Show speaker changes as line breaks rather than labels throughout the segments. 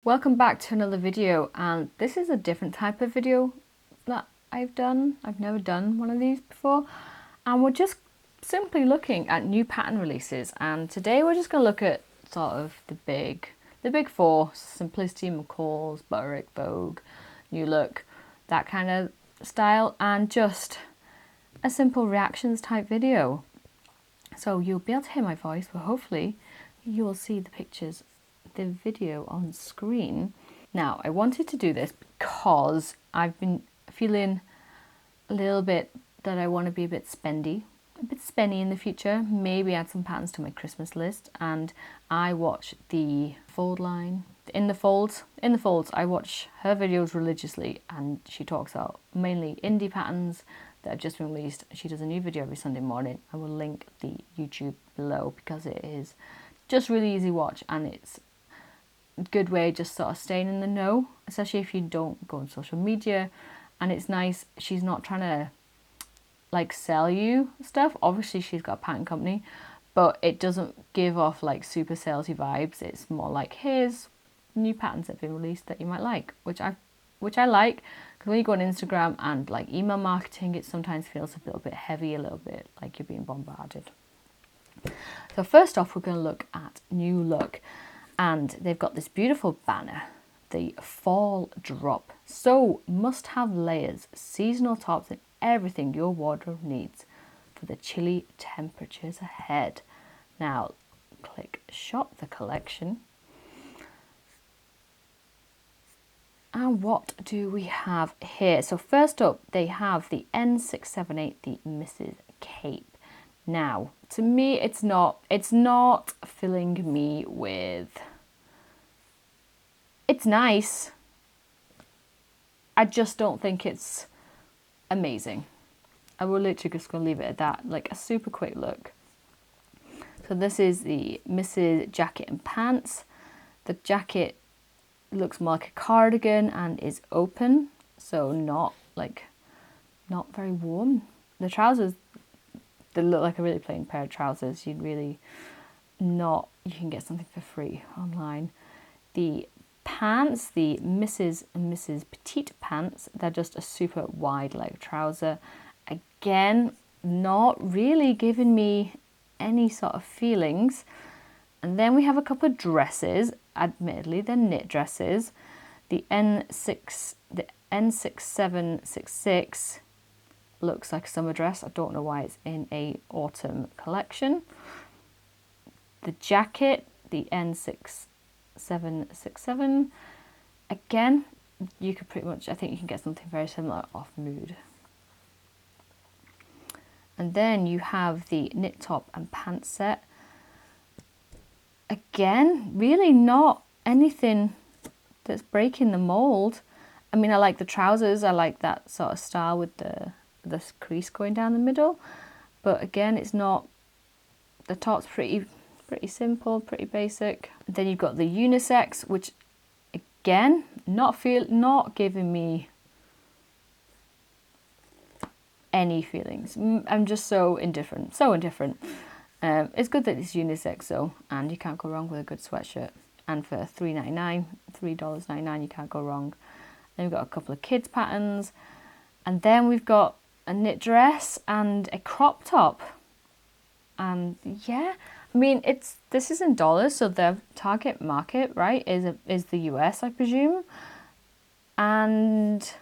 Welcome back to another video, and this is a different type of video that I've done. I've never done one of these before, and we're just simply looking at new pattern releases. And today we're just going to look at sort of the big four: Simplicity, McCall's, Butterick, Vogue, New Look, that kind of style, and just a simple reactions type video. So you'll be able to hear my voice, but hopefully you will see the pictures, the video on screen. Now, I wanted to do this because I've been feeling a little bit that I want to be a bit spendy in the future, maybe add some patterns to my Christmas list. And I watch the fold line, in the folds, I watch her videos religiously, and she talks about mainly indie patterns that have just been released. She does a new video every Sunday morning. I will link the YouTube below because it is just really easy watch, and it's a good way just sort of staying in the know, especially if you don't go on social media. And it's nice, she's not trying to like sell you stuff. Obviously she's got a pattern company, but it doesn't give off like super salesy vibes. It's more like, here's new patterns that have been released that you might like, which I like, because when you go on Instagram and like email marketing, it sometimes feels a little bit heavy, a little bit like you're being bombarded. So first off, we're going to look at New Look, and they've got this beautiful banner, the fall drop. So must have layers, seasonal tops, and everything your wardrobe needs for the chilly temperatures ahead. Now click shop the collection. And what do we have here? So first up, they have the N678, the Mrs. Cape. Now, to me, it's not filling me with... It's nice. I just don't think it's amazing. I will literally just going to leave it at that, like a super quick look. So this is the Mrs. jacket and pants. The jacket looks more like a cardigan and is open, so not very warm. The trousers, they look like a really plain pair of trousers. You can get something for free online. The pants, the Mrs. and Mrs. Petite pants, they're just a super wide leg trouser. Again, not really giving me any sort of feelings. And then we have a couple of dresses. Admittedly, they're knit dresses. The N6766 looks like a summer dress. I don't know why it's in a autumn collection. The jacket, the N6767, again, you could pretty much, I think you can get something very similar off Mood. And then you have the knit top and pants set. Again, really not anything that's breaking the mold. I mean, I like the trousers. I like that sort of style with the crease going down the middle. But again, it's not... The top's pretty simple, pretty basic. And then you've got the unisex, which again, not giving me any feelings. I'm just so indifferent. It's good that it's unisex though, and you can't go wrong with a good sweatshirt. And for $3.99, you can't go wrong. Then we've got a couple of kids patterns, and then we've got a knit dress and a crop top. And yeah, I mean, this is in dollars, so their target market, right, is the US, I presume. And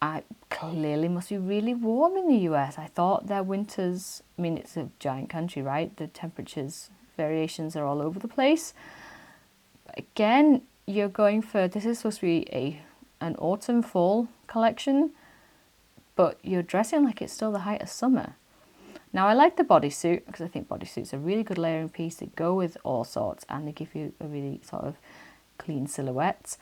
I clearly must be really warm in the US. I thought their winters, I mean, it's a giant country, right? The temperatures variations are all over the place. But again, you're going for, this is supposed to be an autumn fall collection, but you're dressing like it's still the height of summer. Now, I like the bodysuit because I think bodysuits are a really good layering piece. They go with all sorts and they give you a really sort of clean silhouette,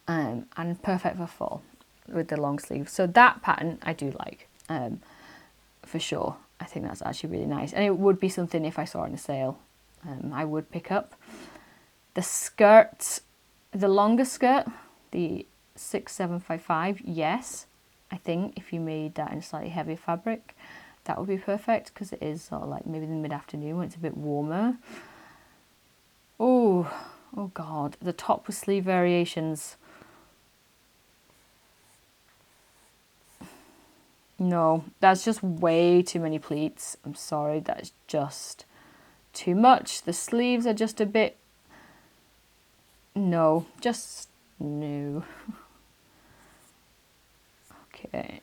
and perfect for fall with the long sleeves. So that pattern I do like, for sure. I think that's actually really nice, and it would be something if I saw it in a sale, I would pick up. The skirt, the longer skirt, the 6755, yes, I think if you made that in a slightly heavier fabric, that would be perfect, because it is sort of like maybe the mid-afternoon when it's a bit warmer. Oh, oh God, the top with sleeve variations. No, that's just way too many pleats. I'm sorry, that's just too much. The sleeves are just a bit, no, just no. Okay.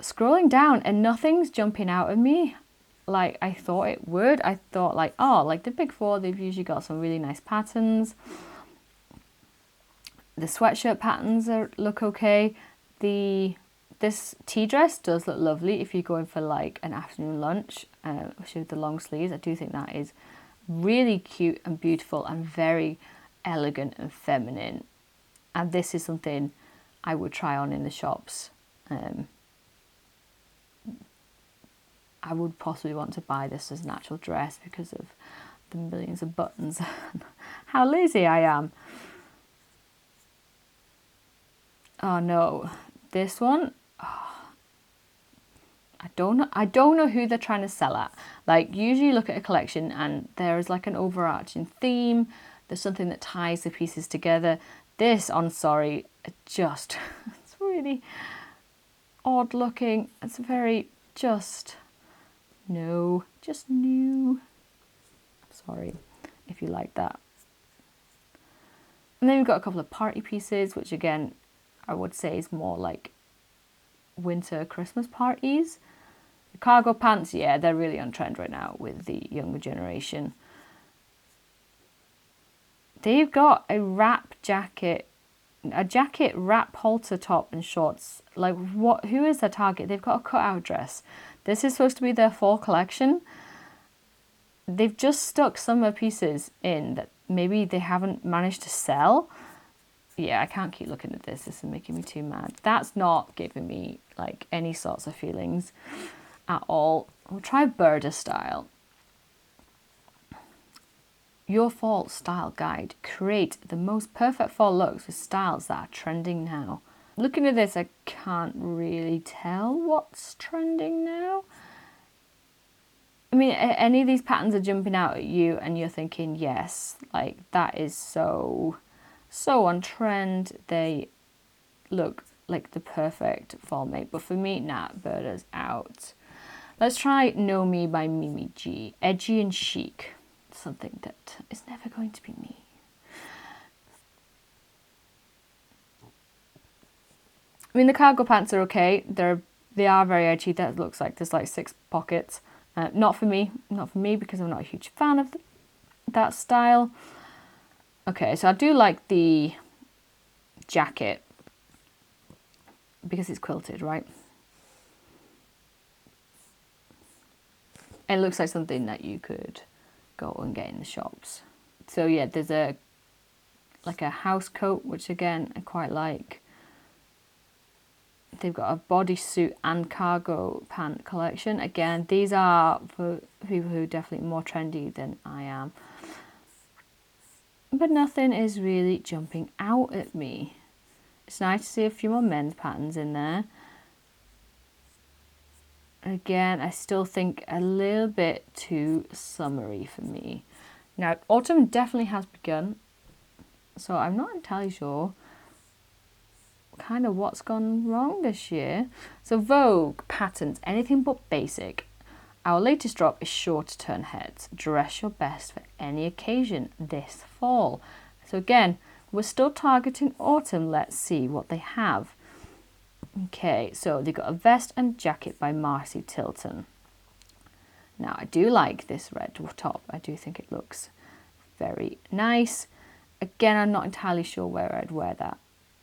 Scrolling down and nothing's jumping out at me like I thought it would. I thought like, oh, like the big four, they've usually got some really nice patterns. The sweatshirt patterns look okay. This tea dress does look lovely if you're going for like an afternoon lunch, with the long sleeves. I do think that is really cute and beautiful and very elegant and feminine. And this is something I would try on in the shops. I would possibly want to buy this as an actual dress because of the millions of buttons. How lazy I am. Oh no, this one, oh, I don't know who they're trying to sell at. Like usually you look at a collection and there is like an overarching theme. There's something that ties the pieces together. This, I'm sorry, it's really odd looking. It's very no, just new. Sorry if you like that. And then we've got a couple of party pieces, which again, I would say is more like winter Christmas parties. The cargo pants, yeah, they're really on trend right now with the younger generation. They've got a wrap jacket, wrap halter top and shorts. Like what? Who is their target? They've got a cutout dress. This is supposed to be their fall collection. They've just stuck summer pieces in that maybe they haven't managed to sell. Yeah, I can't keep looking at this. This is making me too mad. That's not giving me like any sorts of feelings at all. We'll try Burda style. Your fall style guide. Create the most perfect fall looks with styles that are trending now. Looking at this, I can't really tell what's trending now. I mean, any of these patterns are jumping out at you and you're thinking, yes, like that is so on trend. They look like the perfect fall mate. But for me, nah, Burda's out. Let's try Know Me by Mimi G. Edgy and chic. Something that is never going to be me. I mean, the cargo pants are okay. They are very edgy. That looks like there's like 6 pockets. Not for me because I'm not a huge fan of that style. Okay, so I do like the jacket because it's quilted, right? It looks like something that you could go and get in the shops. So yeah, there's a house coat, which again I quite like. They've got a bodysuit and cargo pant collection. Again, these are for people who are definitely more trendy than I am. But nothing is really jumping out at me. It's nice to see a few more men's patterns in there. Again, I still think a little bit too summery for me. Now, autumn definitely has begun, so I'm not entirely sure kind of what's gone wrong this year. So Vogue patterns, anything but basic. Our latest drop is sure to turn heads. Dress your best for any occasion this fall. So again, we're still targeting autumn. Let's see what they have. Okay, so they got a vest and jacket by Marcy Tilton. Now I do like this red top. I do think it looks very nice. Again, I'm not entirely sure where I'd wear that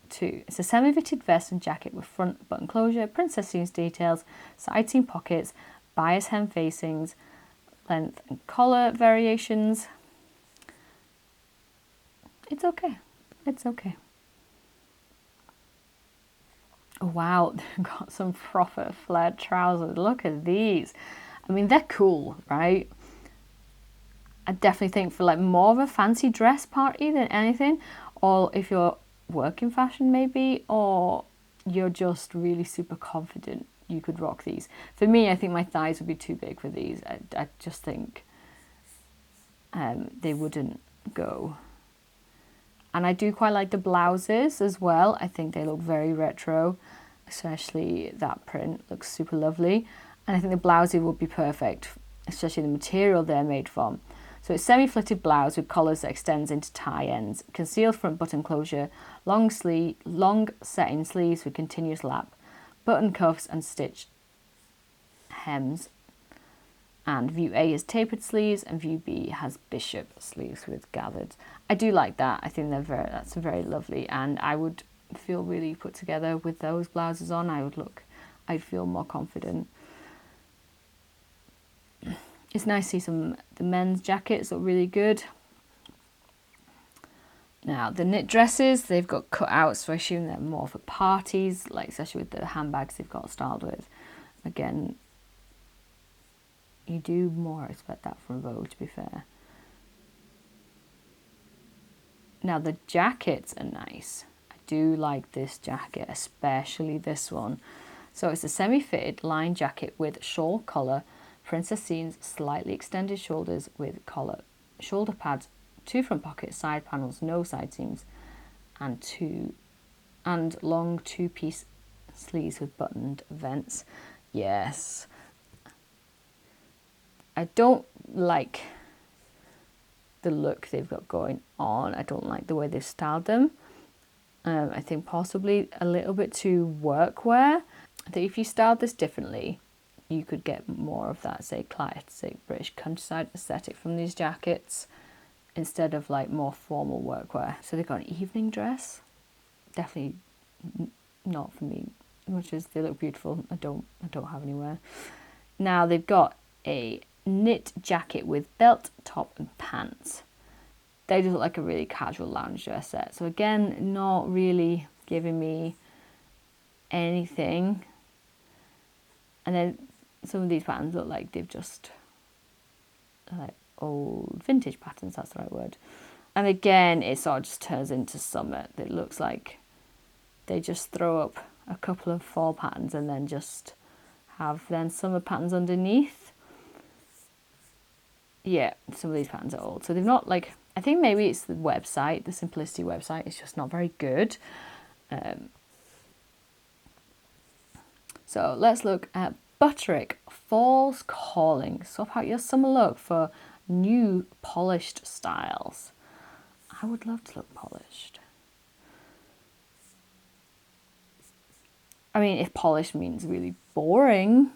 to. It's a semi-fitted vest and jacket with front button closure, princess seams details, side seam pockets, bias hem facings, length and collar variations. It's okay. It's okay. Oh, wow, they've got some proper flared trousers. Look at these. I mean, they're cool, right? I definitely think for like more of a fancy dress party than anything, or if you're working fashion maybe, or you're just really super confident, you could rock these. For me, I think my thighs would be too big for these. I just think they wouldn't go. And I do quite like the blouses as well. I think they look very retro, especially that print looks super lovely. And I think the blouses would be perfect, especially the material they're made from. So it's semi-flitted blouse with collars that extends into tie ends, concealed front button closure, long set-in sleeves with continuous lap, button cuffs and stitched hems. And view A is tapered sleeves and view B has bishop sleeves with gathered. I do like that. I think that's very lovely, and I would feel really put together with those blouses on. I'd feel more confident. It's nice to see the men's jackets look really good. Now the knit dresses, they've got cutouts, so I assume they're more for parties, like especially with the handbags they've got styled with. Again, you do more expect that from Vogue, to be fair. Now the jackets are nice. I do like this jacket, especially this one. So it's a semi-fitted lined jacket with shawl collar, princess scenes, slightly extended shoulders with collar, shoulder pads, 2 front pockets, side panels, no side seams, and long 2-piece sleeves with buttoned vents. Yes. I don't like the look they've got going on. I don't like the way they've styled them. I think possibly a little bit too workwear. I think if you styled this differently, you could get more of that, say, classic British countryside aesthetic from these jackets instead of like more formal workwear. So they've got an evening dress. Definitely not for me, much as they look beautiful. I don't have anywhere. Now they've got a knit jacket with belt, top and pants. They just look like a really casual lounge dress set. So again, not really giving me anything. And then some of these patterns look like they've just like old vintage patterns, that's the right word. And again, it sort of just turns into summer. It looks like they just throw up a couple of fall patterns and then just have then summer patterns underneath. Yeah, some of these patterns are old. So they've not like, I think maybe it's the website, the Simplicity website, it's just not very good. So let's look at Butterick, Fall's Calling. Swap out your summer look for new polished styles. I would love to look polished. I mean, if polished means really boring.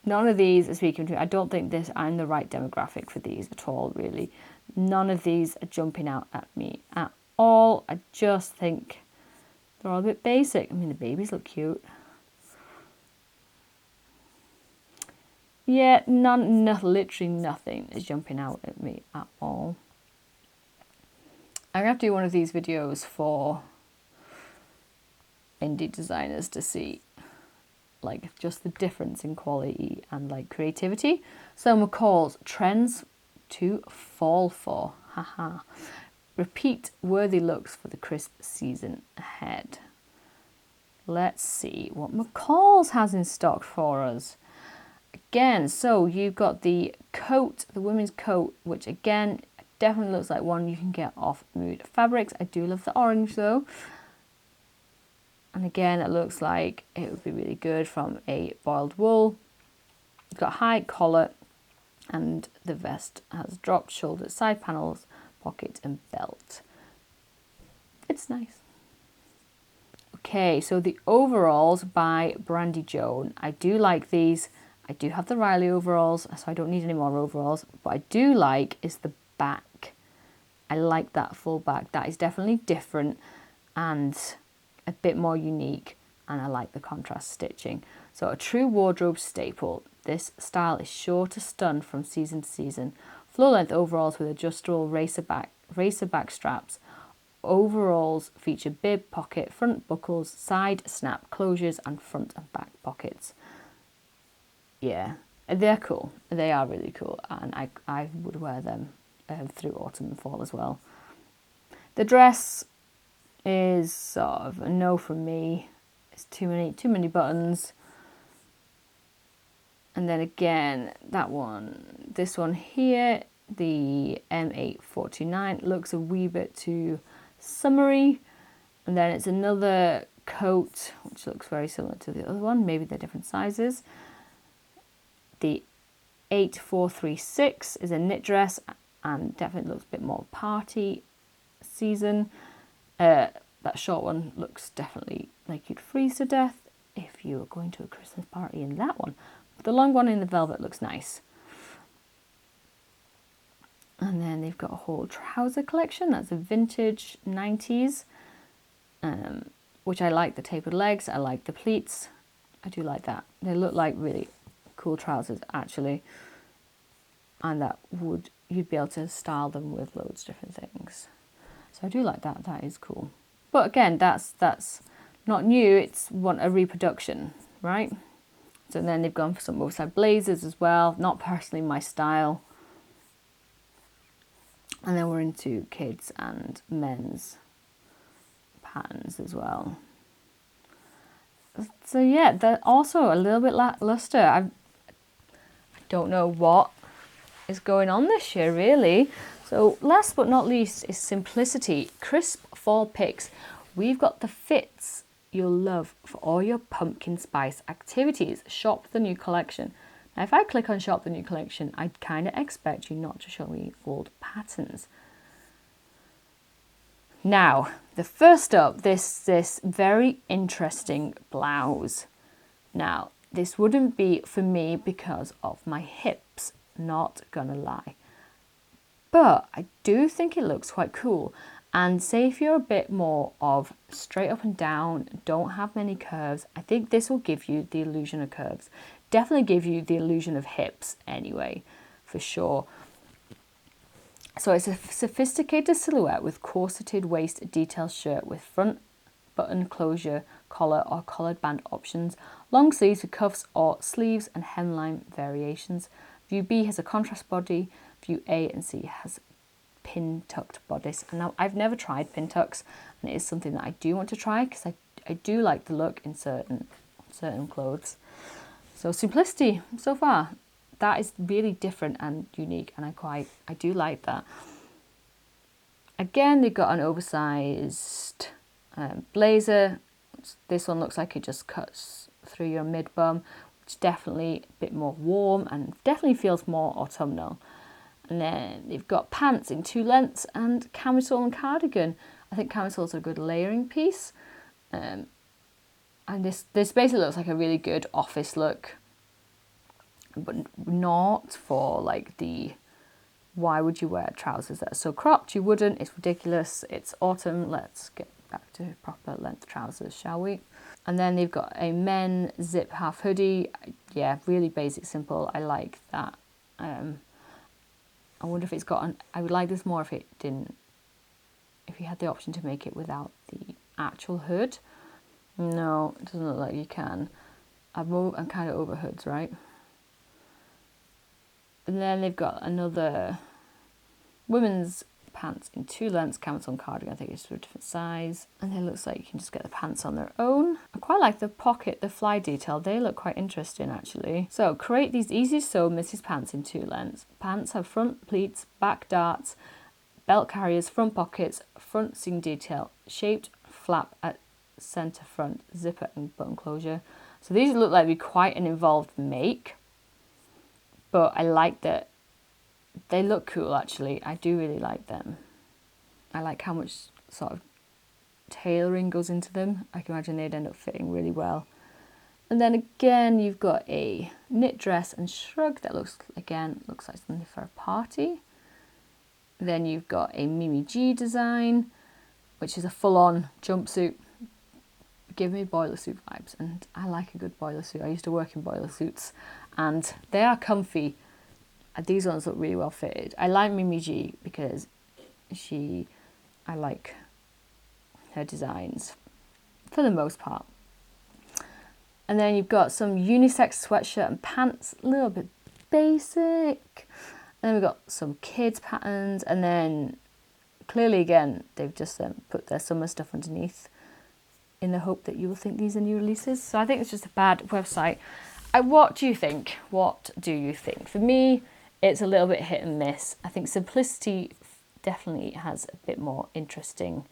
None of these are speaking to me. I don't think I'm the right demographic for these at all, really. None of these are jumping out at me at all. I just think they're all a bit basic. I mean, the babies look cute. Yeah, literally nothing is jumping out at me at all. I'm going to have to do one of these videos for indie designers to see like just the difference in quality and like creativity. So McCall's trends to fall for. Haha. Repeat worthy looks for the crisp season ahead. Let's see what McCall's has in stock for us. Again, so you've got the coat, the women's coat, which again definitely looks like one you can get off Mood Fabrics. I do love the orange though. And again, it looks like it would be really good from a boiled wool. It's got high collar and the vest has dropped shoulders, side panels, pocket and belt. It's nice. Okay, so the overalls by Brandy Joan. I do like these. I do have the Riley overalls, so I don't need any more overalls. What I do like is the back. I like that full back. That is definitely different and a bit more unique, and I like the contrast stitching. So a true wardrobe staple. This style is sure to stun from season to season. Floor length overalls with adjustable racer back straps. Overalls feature bib, pocket, front buckles, side snap closures and front and back pockets. Yeah, they're cool. They are really cool, and I would wear them through autumn and fall as well. The dress is sort of a no from me. It's too many buttons. And then again, this one here The M8429 looks a wee bit too summery. And then it's another coat, which looks very similar to the other one. Maybe they're different sizes. The 8436 is a knit dress and definitely looks a bit more party season. That short one looks definitely like you'd freeze to death if you were going to a Christmas party in that one. The long one in the velvet looks nice. And then they've got a whole trouser collection. That's a vintage 90s, which I like the tapered legs. I like the pleats. I do like that. They look like really cool trousers actually. And that you'd be able to style them with loads of different things. So I do like that. That is cool. But again, that's not new. It's a reproduction, right? So then they've gone for some oversized blazers as well. Not personally my style. And then we're into kids and men's patterns as well. So yeah, they're also a little bit lackluster. I don't know what is going on this year really. So last but not least is simplicity. Crisp fall picks. We've got the fits you'll love for all your pumpkin spice activities. Shop the new collection. Now, if I click on shop the new collection, I kind of expect you not to show me old patterns. Now, the first up, this very interesting blouse. Now, this wouldn't be for me because of my hips, not gonna lie. But I do think it looks quite cool. And say if you're a bit more of straight up and down, don't have many curves, I think this will give you the illusion of curves. Definitely give you the illusion of hips anyway, for sure. So it's a sophisticated silhouette with corseted waist detail shirt with front button closure, collar or collared band options, long sleeves with cuffs or sleeves and hemline variations. View B has a contrast body, view A and C has pin tucked bodice. And now I've never tried pin tucks, and it is something that I do want to try because I do like the look in certain clothes. So simplicity so far, that is really different and unique, and I do like that. Again, they've got an oversized blazer. This one looks like it just cuts through your mid bum, which is definitely a bit more warm and definitely feels more autumnal. And then they've got pants in 2 lengths and camisole and cardigan. I think camisoles are a good layering piece. And this basically looks like a really good office look, but not for like the, why would you wear trousers that are so cropped? You wouldn't, it's ridiculous. It's autumn, let's get back to proper length trousers, shall we? And then they've got a men zip half hoodie. Yeah, really basic, simple. I like that. I wonder if it's got I would like this more if it didn't, if you had the option to make it without the actual hood. No, it doesn't look like you can. I'm kind of over hoods, right? And then they've got another women's pants in 2 lengths, camisole and cardigan. I think it's for a different size. And it looks like you can just get the pants on their own. I quite like the pocket, the fly detail. They look quite interesting actually. So create these easy sew Mrs. pants in 2 lengths. Pants have front pleats, back darts, belt carriers, front pockets, front seam detail, shaped flap at centre front, zipper and button closure. So these look like be quite an involved make, but I like that they look cool actually. I do really like them. I like how much sort of tailoring goes into them. I can imagine they'd end up fitting really well. And then again, you've got a knit dress and shrug that looks like something for a party. Then you've got a Mimi G design, which is a full-on jumpsuit. Give me boiler suit vibes, and I like a good boiler suit. I used to work in boiler suits, and they are comfy. These ones look really well fitted. I like Mimi G because I like her designs for the most part. And then you've got some unisex sweatshirt and pants, a little bit basic. And then we've got some kids patterns, and then clearly again they've just put their summer stuff underneath in the hope that you will think these are new releases. So I think it's just a bad website. What do you think? What do you think? For me, it's a little bit hit and miss. I think Simplicity definitely has a bit more interesting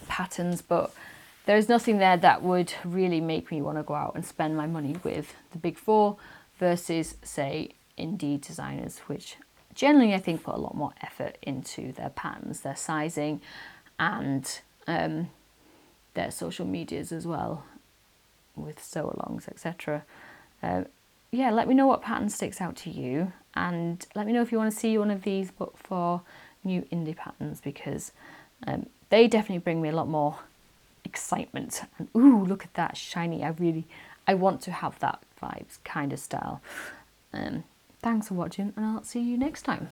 patterns, but there's nothing there that would really make me want to go out and spend my money with the big four versus, say, indie designers, which generally I think put a lot more effort into their patterns, their sizing, and their social medias as well, with sew-alongs, etc. Yeah, let me know what pattern sticks out to you, and let me know if you want to see one of these but for new indie patterns, because they definitely bring me a lot more excitement. And ooh, look at that shiny. I want to have that vibes kind of style. Thanks for watching, and I'll see you next time.